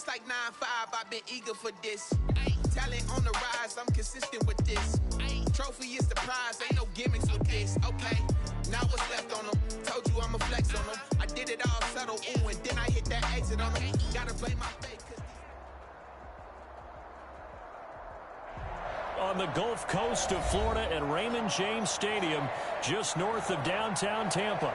Since like 9-5, I've been eager for this. Talent on the rise, I'm consistent with this. Trophy is the prize, ain't no gimmicks with this. Okay, now what's left on them? Told you I'ma flex on them. I did it all subtle, ooh, and then I hit that exit on them. Gotta blame my fate. On the Gulf Coast of Florida at Raymond James Stadium, just north of downtown Tampa.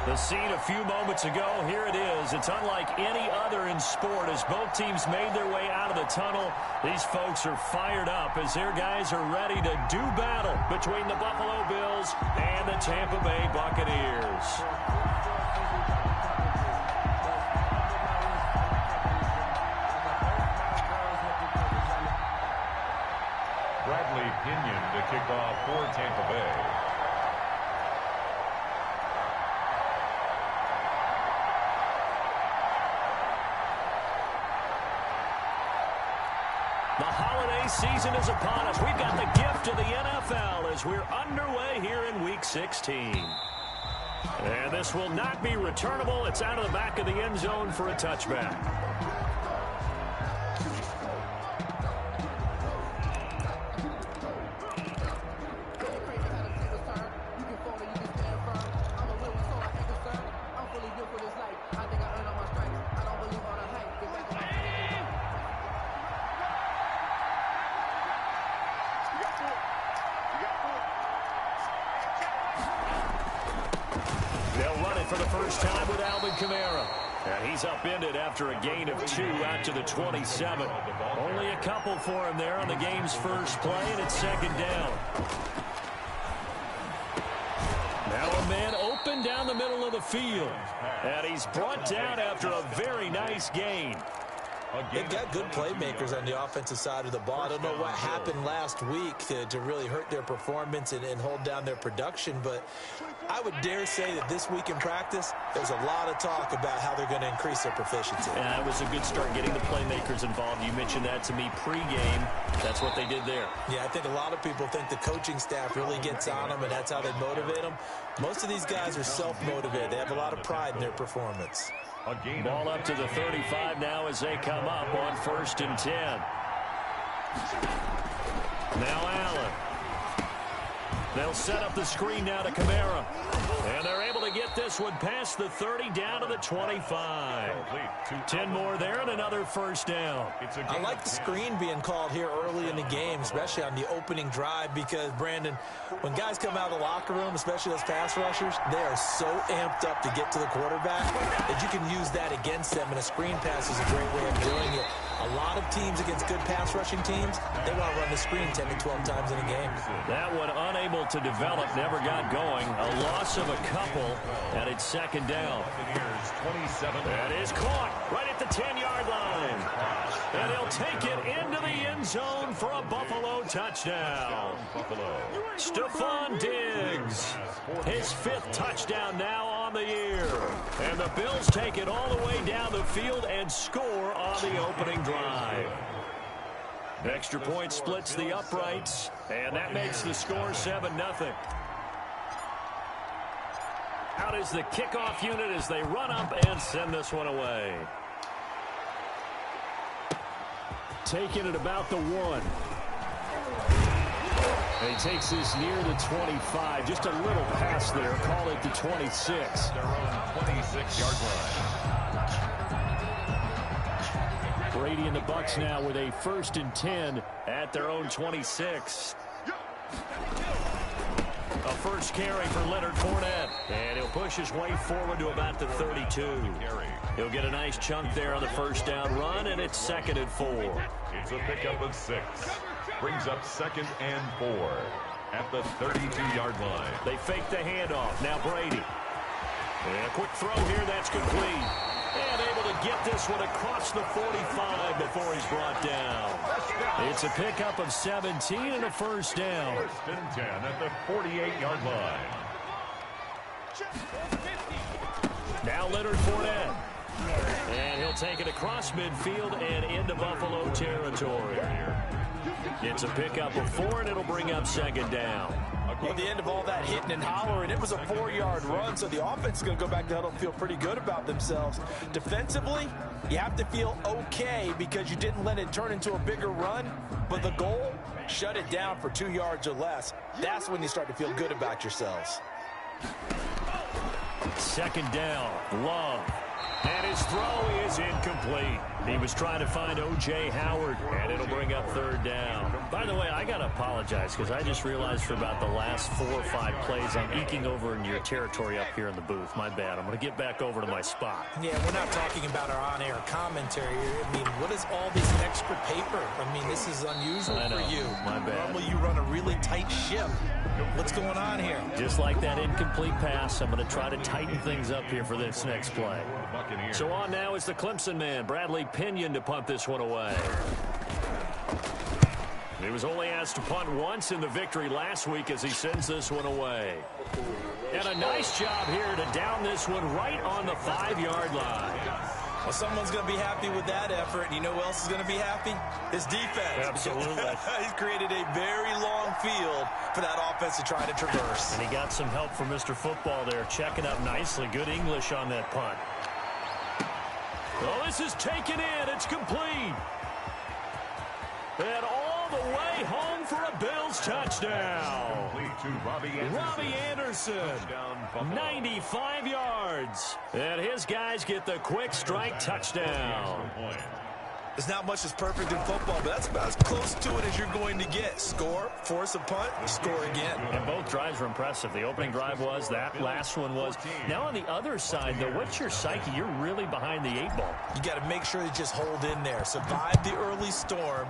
The scene a few moments ago, here it is. It's unlike any other in sport as both teams made their way out of the tunnel. These folks are fired up as their guys are ready to do battle between the Buffalo Bills and the Tampa Bay Buccaneers. Bradley Pinion to kick off for Tampa Bay. The holiday season is upon us. We've got the gift of the NFL as we're underway here in Week 16. And this will not be returnable. It's out of the back of the end zone for a touchback. For the first time with Alvin Kamara. And he's upended after a gain of 2 out to the 27. Only a couple for him there on the game's first play, and it's second down. Now a man open down the middle of the field. And he's brought down after a very nice gain. They've got good playmakers on the offensive side of the ball. I don't know what happened last week to really hurt their performance and hold down their production, but I would dare say that this week in practice, there's a lot of talk about how they're going to increase their proficiency. Yeah, it was a good start getting the playmakers involved. You mentioned that to me pregame. That's what they did there. Yeah, I think a lot of people think the coaching staff really gets on them, and that's how they motivate them. Most of these guys are self-motivated. They have a lot of pride in their performance. Ball up to the 35 now as they come up on 1st and 10. Now Allen. They'll set up the screen now to Kamara. And they're able to get this one past the 30 down to the 25. 10 more there and another first down. I like the screen being called here early in the game, especially on the opening drive, because, Brandon, when guys come out of the locker room, especially those pass rushers, they are so amped up to get to the quarterback that you can use that against them, and a screen pass is a great way of doing it. A lot of teams against good pass rushing teams, they want to run the screen 10 to 12 times in a game. That one unable to develop, never got going. A loss of a couple, and it's second down. That is caught right at the 10-yard line. And he'll take it into the end zone for a Buffalo touchdown. Stephon Diggs, his 5th touchdown now on the year. And the Bills take it all the way down the field and score on the opening drive. Extra point splits the uprights, and that makes the score 7-0. Out is the kickoff unit as they run up and send this one away. Taking it about the 1. And he takes this near the 25. Just a little pass there. Call it the 26. Their own 26-yard line. Brady and the Bucs now with a 1st and 10 at their own 26. A first carry for Leonard Fournette. And he'll push his way forward to about the 32. He'll get a nice chunk there on the first down run, and it's 2nd and 4. It's a pickup of 6. Brings up 2nd and 4 at the 32-yard line. They fake the handoff. Now Brady. And a quick throw here. That's complete. And able to get this one across the 45 before he's brought down. It's a pickup of 17 and a first down. 1st and 10 at the 48-yard line. Now Leonard Fournette. And he'll take it across midfield and into Buffalo territory. It's a pickup of 4, and it'll bring up 2nd down. A Well, at the end of all that hitting and hollering, it was a 4-yard run, so the offense is going to go back to the huddle and feel pretty good about themselves. Defensively, you have to feel okay because you didn't let it turn into a bigger run, but the goal, shut it down for 2 yards or less. That's when you start to feel good about yourselves. Second down, Love. And his throw is incomplete. He was trying to find O.J. Howard, and it'll bring up third down. By the way, I got to apologize because I just realized for about the last 4 or 5 plays, I'm eking over into your territory up here in the booth. My bad. I'm going to get back over to my spot. Yeah, we're not talking about our on-air commentary. I mean, what is all this extra paper? I mean, this is unusual for you. My bad. Normally you run a really tight ship. What's going on here? Just like that incomplete pass, I'm going to try to tighten things up here for this next play. So on now is the Clemson man, Bradley Pinion, to punt this one away. He was only asked to punt once in the victory last week as he sends this one away. And a nice job here to down this one right on the 5-yard line. Well, someone's going to be happy with that effort. You know who else is going to be happy? His defense. Absolutely. He's created a very long field for that offense to try to traverse. And he got some help from Mr. Football there, checking up nicely. Good English on that punt. Well, this is taken in. It's complete. And all the way home for a Bills touchdown. Robbie Anderson, 95 yards. And his guys get the quick strike touchdown. There's not much that's perfect in football, but that's about as close to it as you're going to get. Score, force a punt, score again. And both drives were impressive. The opening drive was, that last one was. Now on the other side, though, what's your psyche? You're really behind the 8 ball. You got to make sure you just hold in there. Survive the early storm,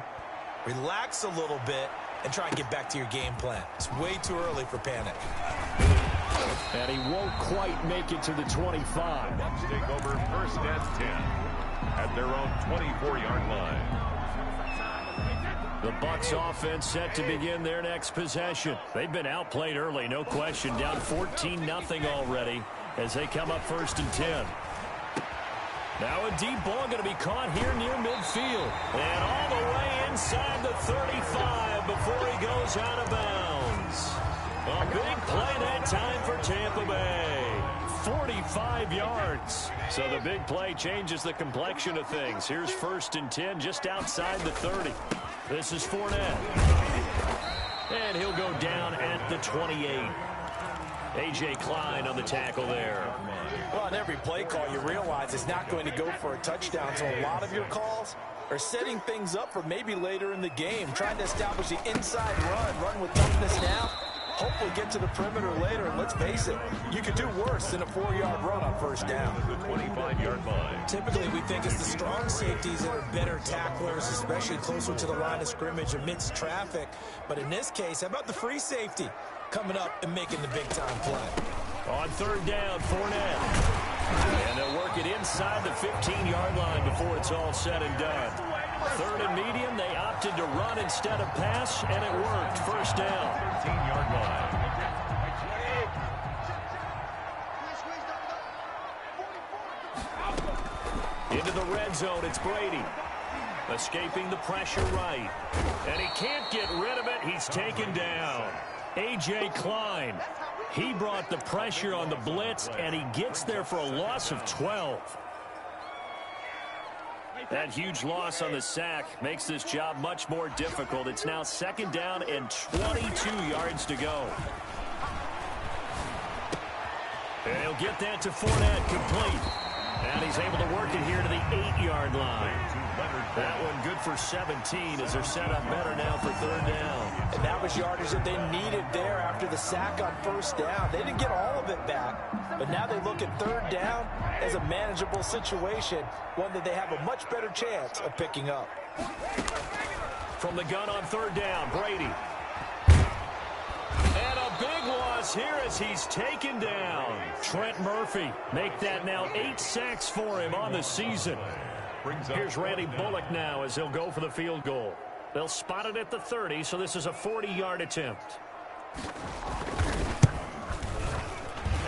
relax a little bit, and try and get back to your game plan. It's way too early for panic. And he won't quite make it to the 25. Bucks take over first and 10 at their own 24-yard line. The Bucks offense set to begin their next possession. They've been outplayed early, no question. Down 14-0 already as they come up first and 10. Now a deep ball going to be caught here near midfield. And all the way inside the 35 before he goes out of bounds. A big play that time for Tampa Bay. 45 yards. So the big play changes the complexion of things. Here's first and 10 just outside the 30. This is Fournette. And he'll go down at the 28. A.J. Klein on the tackle there. Well, on every play call, you realize it's not going to go for a touchdown. So a lot of your calls are setting things up for maybe later in the game, trying to establish the inside run with toughness now. Hopefully get to the perimeter later, and let's face it, you could do worse than a 4-yard run on first down. The 25-yard line. Typically, we think it's the strong safeties that are better tacklers, especially closer to the line of scrimmage amidst traffic. But in this case, how about the free safety coming up and making the big-time play? On third down, Fournette. And they'll work it inside the 15-yard line before it's all said and done. Third and medium, they opted to run instead of pass, and it worked. First down. 15-yard line. Into the red zone, it's Brady. Escaping the pressure right. And he can't get rid of it. He's taken down. A.J. Klein. He brought the pressure on the blitz, and he gets there for a loss of 12. That huge loss on the sack makes this job much more difficult. It's now second down and 22 yards to go. And he'll get that to Fournette, complete. And he's able to work it here to the 8-yard line. That one good for 17 as they're set up better now for third down. And that was yardage that they needed there after the sack on first down. They didn't get all of it back, but now they look at third down as a manageable situation, one that they have a much better chance of picking up. From the gun on third down, Brady. And a big loss here as he's taken down. Trent Murphy make that now 8 sacks for him on the season. Here's Randy Bullock now as he'll go for the field goal. They'll spot it at the 30, so this is a 40-yard attempt.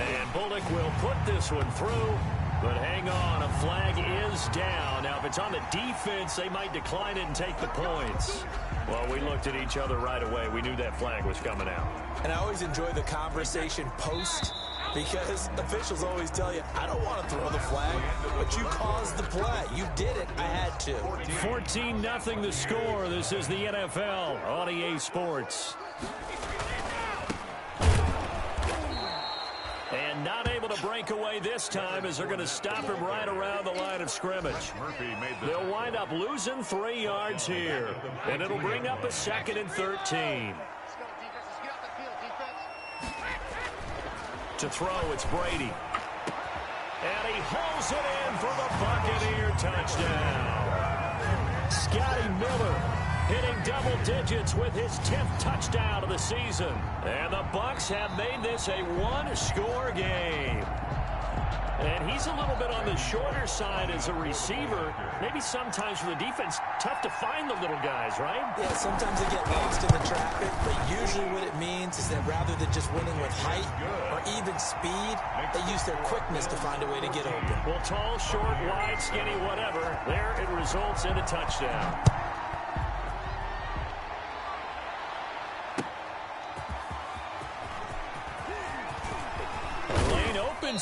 And Bullock will put this one through, but hang on, a flag is down. Now, if it's on the defense, they might decline it and take the points. Well, we looked at each other right away. We knew that flag was coming out. And I always enjoy the conversation post, because officials always tell you, I don't want to throw the flag, but you caused the play. You did it. I had to. 14-0 the score. This is the NFL on EA Sports. And not able to break away this time as they're going to stop him right around the line of scrimmage. They'll wind up losing 3 yards here. And it'll bring up a 2nd and 13. To throw, it's Brady. And he holds it in for the Buccaneer touchdown. Scotty Miller hitting double digits with his 10th touchdown of the season. And the Bucs have made this a one-score game. And he's a little bit on the shorter side as a receiver. Maybe sometimes for the defense, tough to find the little guys, right? Yeah, sometimes they get lost in the traffic, but usually what it means is that rather than just winning with height or even speed, they use their quickness to find a way to get open. Well, tall, short, wide, skinny, whatever, there it results in a touchdown.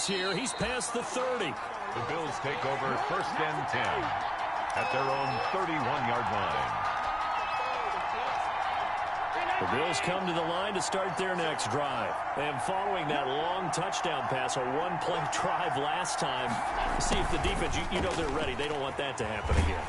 Here, he's past the 30. The Bills take over 1st and 10 at their own 31-yard line. The Bills come to the line to start their next drive. And following that long touchdown pass, a one-play drive last time, see if the defense, you know they're ready. They don't want that to happen again.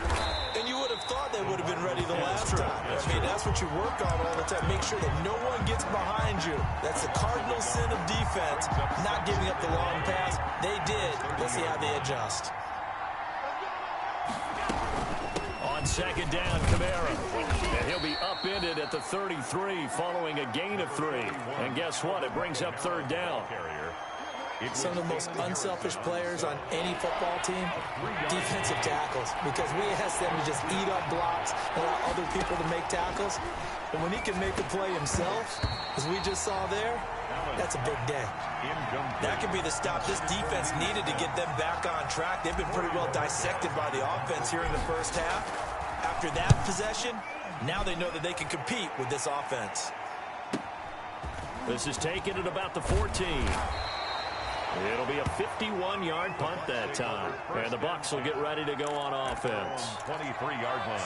And you would have thought they would have been ready the last time. I mean, that's what you work on all the time. Make sure that no one gets behind you. That's the cardinal sin of defense, not giving up the long pass. They did. Let's see how they adjust. On 2nd down, Kamara. And he'll be upended at the 33 following a gain of 3. And guess what? It brings up 3rd down. Some of the most unselfish players on any football team, defensive tackles, because we ask them to just eat up blocks and allow other people to make tackles. And when he can make a play himself, as we just saw there, that's a big day. That could be the stop this defense needed to get them back on track. They've been pretty well dissected by the offense here in the first half. After that possession, now they know that they can compete with this offense. This is taken at about the 14. It'll be a 51-yard punt that time. And the Bucs will get ready to go on offense. 23-yard line.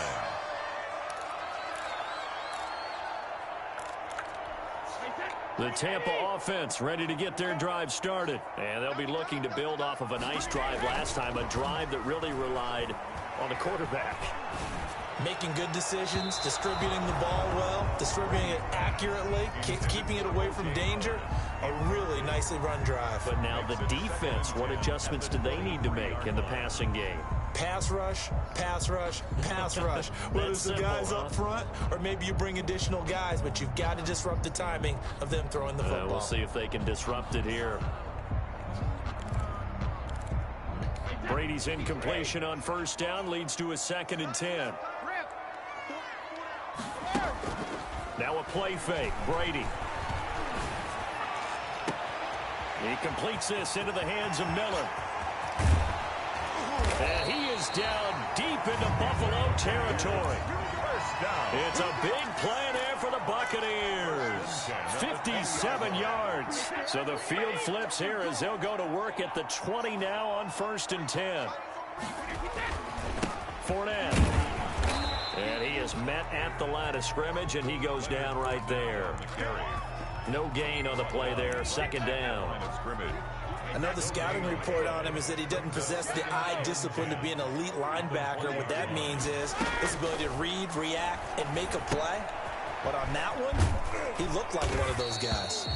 The Tampa offense ready to get their drive started. And they'll be looking to build off of a nice drive last time, a drive that really relied on the quarterback. Making good decisions, distributing the ball well, distributing it accurately, keeping it away from danger. A really nicely run drive. But now the defense, what adjustments do they need to make in the passing game? Pass rush, pass rush, pass rush. Whether it's the guys up front or maybe you bring additional guys, but you've got to disrupt the timing of them throwing the football. We'll see if they can disrupt it here. Brady's incompletion on 1st down leads to a 2nd and 10. Now a play fake. Brady. He completes this into the hands of Miller. And he is down deep into Buffalo territory. It's a big play there for the Buccaneers. 57 yards. So the field flips here as they'll go to work at the 20 now on 1st and 10. Fournette. And he is met at the line of scrimmage, and he goes down right there. No gain on the play there, 2nd down. Another scouting report on him is that he doesn't possess the eye discipline to be an elite linebacker. What that means is his ability to read, react, and make a play. But on that one, he looked like one of those guys.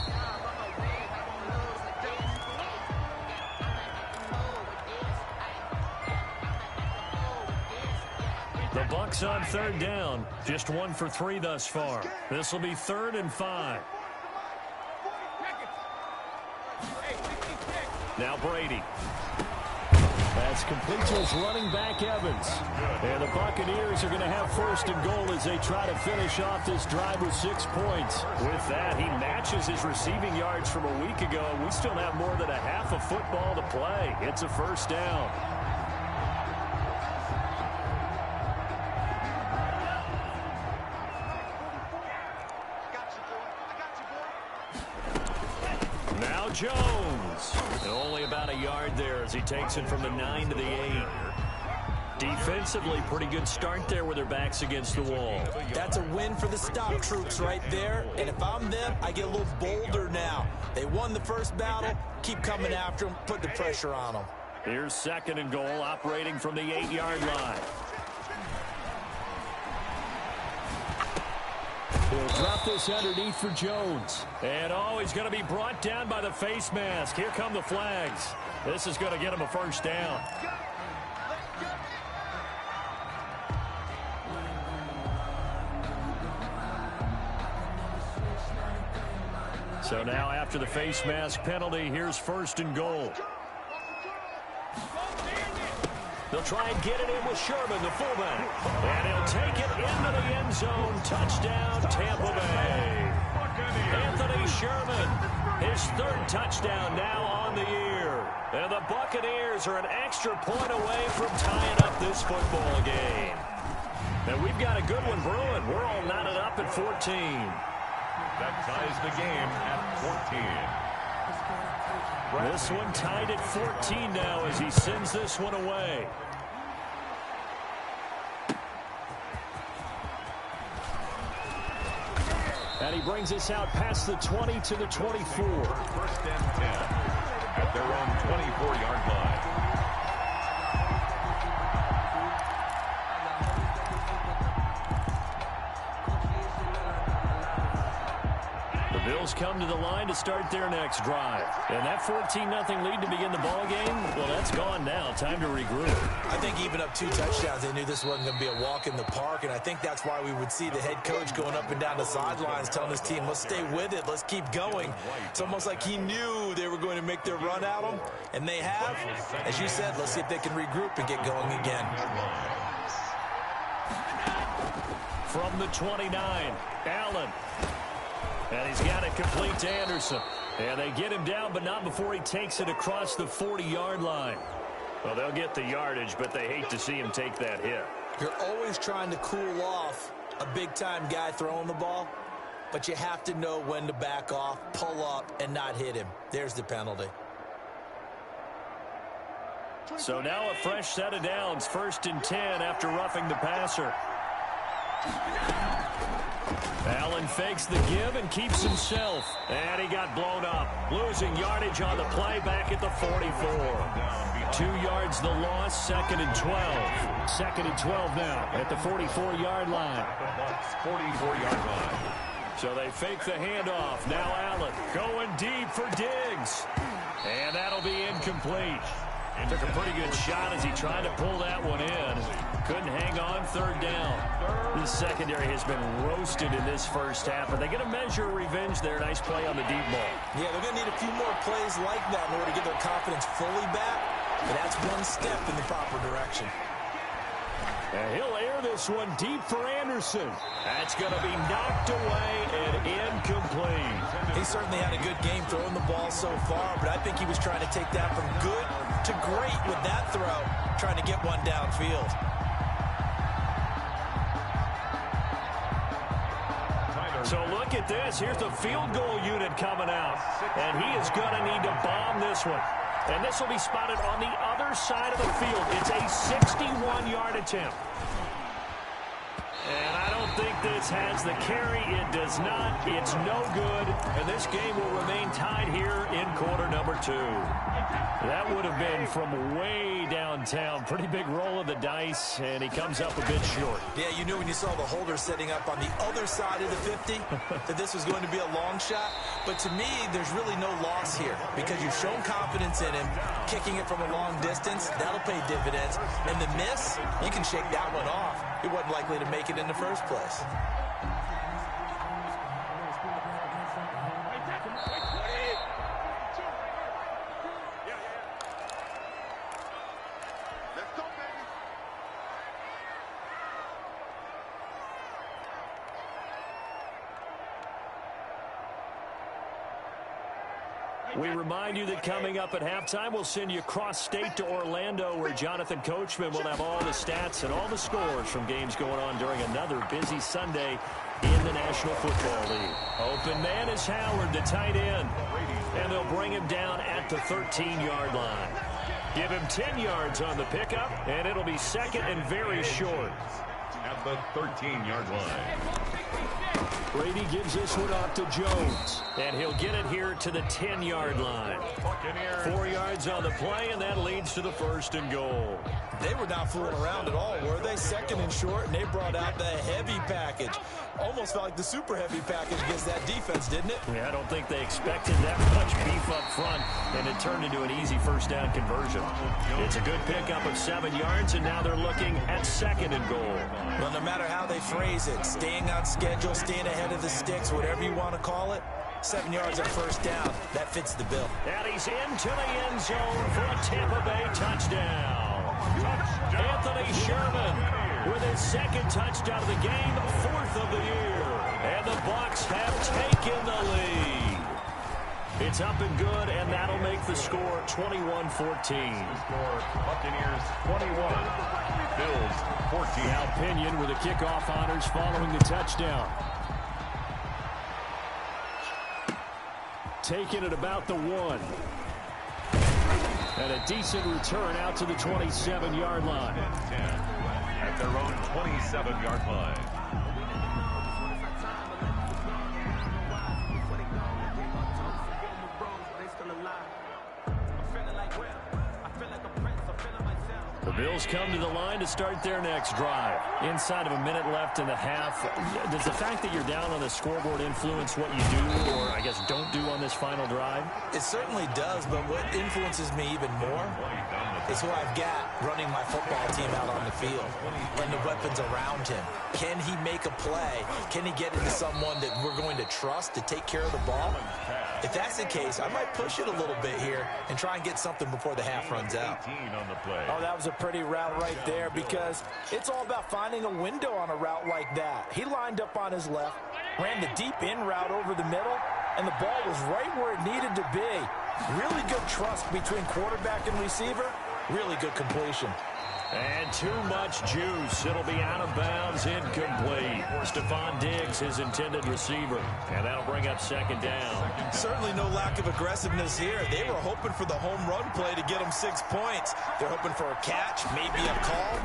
The Bucs on 3rd down. Just 1 for 3 thus far. This will be 3rd and 5. Now Brady. That's complete to his running back, Evans. And the Buccaneers are going to have 1st and goal as they try to finish off this drive with 6 points. With that, he matches his receiving yards from a week ago. We still have more than a half of football to play. It's a 1st down. Jones. And only about a yard there as he takes it from the 9 to the 8. Defensively, pretty good start there with their backs against the wall. That's a win for the stop troops right there. And if I'm them, I get a little bolder now. They won the first battle. Keep coming after them. Put the pressure on them. Here's 2nd and goal, operating from the 8-yard line. He'll drop this underneath for Jones. And, he's going to be brought down by the face mask. Here come the flags. This is going to get him a first down. So now after the face mask penalty, here's 1st and goal. They'll try and get it in with Sherman, the fullback. And he'll take it into the end zone. Touchdown, Tampa Bay. Anthony Sherman, his 3rd touchdown now on the year. And the Buccaneers are an extra point away from tying up this football game. And we've got a good one brewing. We're all knotted up at 14. That ties the game at 14. This one tied at 14 now as he sends this one away. And he brings us out past the 20 to the 24. 1st and 10 at their own 24-yard line. Bills come to the line to start their next drive. And that 14-0 lead to begin the ball game, well, that's gone now. Time to regroup. I think even up 2 touchdowns, they knew this wasn't going to be a walk in the park, and I think that's why we would see the head coach going up and down the sidelines telling his team, let's stay with it, let's keep going. It's almost like he knew they were going to make their run at him, and they have. As you said, let's see if they can regroup and get going again. From the 29, Allen. And he's got it complete to Anderson. And they get him down, but not before he takes it across the 40-yard line. Well, they'll get the yardage, but they hate to see him take that hit. You're always trying to cool off a big-time guy throwing the ball, but you have to know when to back off, pull up, and not hit him. There's the penalty. So now a fresh set of downs, 1st and 10 after roughing the passer. Allen fakes the give and keeps himself. And he got blown up. Losing yardage on the play back at the 44. 2 yards the loss, 2nd and 12. 2nd and 12 now at the 44-yard line. 44-yard line. So they fake the handoff. Now Allen going deep for Diggs. And that'll be incomplete. Took a pretty good shot as he tried to pull that one in. Couldn't hang on, 3rd down. This secondary has been roasted in this first half. Are they going to measure revenge there? Nice play on the deep ball. Yeah, they're going to need a few more plays like that in order to get their confidence fully back. But that's one step in the proper direction. And he'll air this one deep for Anderson. That's going to be knocked away and incomplete. He certainly had a good game throwing the ball so far, but I think he was trying to take that from good to great with that throw, trying to get one downfield. So look at this. Here's the field goal unit coming out. And he is going to need to bomb this one. And this will be spotted on the other side of the field. It's a 61-yard attempt. And I don't think this has the carry. It does not. It's no good. And this game will remain tied here in quarter number 2. That would have been from way downtown. Pretty big roll of the dice, and he comes up a bit short. Yeah, you knew when you saw the holder setting up on the other side of the 50 that this was going to be a long shot. But to me, there's really no loss here because you've shown confidence in him. Kicking it from a long distance, that'll pay dividends. And the miss, you can shake that one off. He wasn't likely to make it in the first place. We remind you that coming up at halftime, we'll send you cross-state to Orlando, where Jonathan Coachman will have all the stats and all the scores from games going on during another busy Sunday in the National Football League. Open man is Howard, the tight end, and they'll bring him down at the 13-yard line. Give him 10 yards on the pickup, and it'll be second and very short. At the 13-yard line. Brady gives this one off to Jones, and he'll get it here to the 10-yard line. 4 yards on the play, and that leads to the first and goal. They were not fooling around at all, were they? Second and short, and they brought out the heavy package. Almost felt like the super heavy package against that defense, didn't it? Yeah, I don't think they expected that much beef up front, and it turned into an easy first down conversion. It's a good pickup of 7 yards, and now they're looking at second and goal. Well, no matter how they phrase it, staying on schedule, staying ahead of the sticks, whatever you want to call it, 7 yards on first down, that fits the bill. And he's into the end zone for a Tampa Bay touchdown. Anthony Sherman with his second touchdown of the game, fourth of the year. And the Bucs have taken the lead. It's up and good, and that'll make the score 21-14. Buccaneers 21, Bills 14. Now Pinion with the kickoff honors following the touchdown. Taking it about the 1. And a decent return out to the 27-yard line. 10 at their own 27-yard line. The Bills come to the line to start their next drive. Inside of a minute left in the half, does the fact that you're down on the scoreboard influence what you do, or I guess don't do on this final drive? It certainly does, but what influences me even more is who I've got running my football team out on the field and the weapons around him. Can he make a play? Can he get into someone that we're going to trust to take care of the ball? If that's the case, I might push it a little bit here and try and get something before the half runs out. 18 on the play. Oh, that was a pretty route right there, because it's all about finding a window on a route like that. He lined up on his left, ran the deep in route over the middle, and the ball was right where it needed to be. Really good trust between quarterback and receiver. Really good completion. And too much juice. It'll be out of bounds, incomplete. Stephon Diggs, his intended receiver. And that'll bring up second down. Certainly no lack of aggressiveness here. They were hoping for the home run play to get them 6 points. They're hoping for a catch, maybe a call,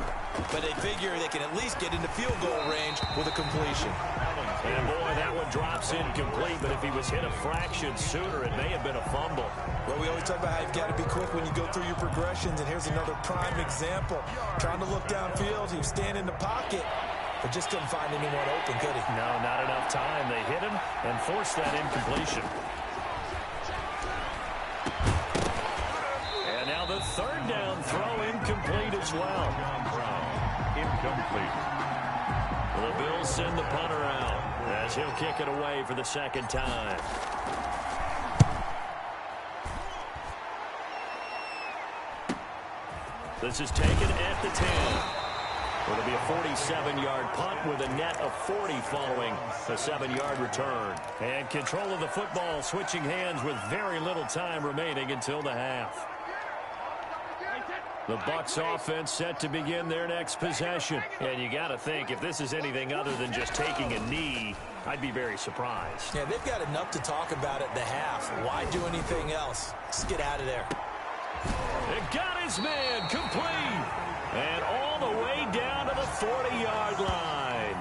but they figure they can at least get into field goal range with a completion. And boy, that one drops incomplete, but if he was hit a fraction sooner, it may have been a fumble. Well, we always talk about how you've got to be quick when you go through your progressions, and here's another prime example. Trying to look downfield, he was staying in the pocket, but just couldn't find anyone open, could he? No, not enough time. They hit him and forced that incompletion. And now the third down throw incomplete as well. Incomplete. The Bills send the punter out as he'll kick it away for the second time. This is taken at the 10. It'll be a 47-yard punt with a net of 40 following a 7-yard return. And control of the football switching hands with very little time remaining until the half. The Bucs offense set to begin their next possession. And you got to think, if this is anything other than just taking a knee, I'd be very surprised. Yeah, they've got enough to talk about at the half. Why do anything else? Just get out of there. It got his man complete. And all the way down to the 40-yard line.